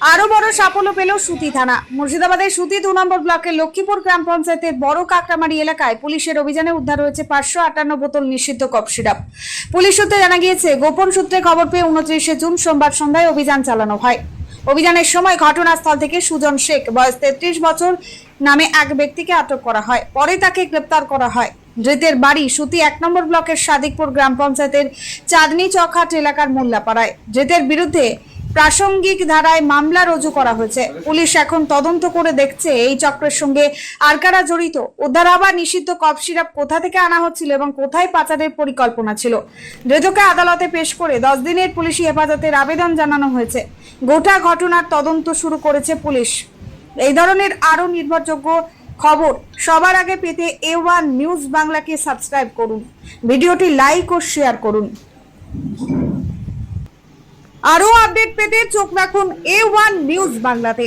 আরো বড় সাফল্য পেল সুতি থানা। মুর্শিদাবাদের সুতি 2 নম্বর ব্লকের লক্ষ্মীপুর গ্রাম পঞ্চায়েতের বড় কাকরামারি এলাকায় পুলিশের অভিযানে উদ্ধার হয়েছে 558 বোতল নিষিদ্ধ কফ সিরাপ। পুলিশ সূত্রে জানা গিয়েছে, গোপন সূত্রে খবর পেয়ে 29 জুন সোমবার সন্ধ্যায় অভিযান চালানো হয়। অভিযানের সময় ঘটনাস্থল থেকে সুজন শেখ বয়স 33 বছর নামে এক ব্যক্তিকে আটক করা হয়। পরে তাকে গ্রেপ্তার করা হয়। ধৃতের বাড়ি সুতি 1 নম্বর ব্লকের সাদিকপুর গ্রাম পঞ্চায়েতের চাঁদনি চকহাট এলাকার মোল্লাপাড়ায়। ধৃতের বিরুদ্ধে প্রাসঙ্গিক ধারায় মামলা রুজু করা হয়েছে। পুলিশ এখন তদন্ত করে দেখছে এই চক্রের সঙ্গে আর কারা জড়িত। উদ্ধার হওয়া নিষিদ্ধ কফ সিরাপ কোথা থেকে আনা হচ্ছিল এবং কোথায় পাচারের পরিকল্পনা ছিল। ধৃতকে আদালতে পেশ করে 10 দিনের পুলিশি হেফাজতের আবেদন জানানো হয়েছে। গোটা ঘটনার তদন্ত শুরু করেছে পুলিশ। এই ধরনের আরো নির্ভরযোগ্য খবর সবার আগে পেতে A1 নিউজ বাংলাকে সাবস্ক্রাইব করুন, ভিডিওটি লাইক ও শেয়ার করুন। আরো আপডেট পেতে চোখ রাখুন A1 নিউজ বাংলাতে।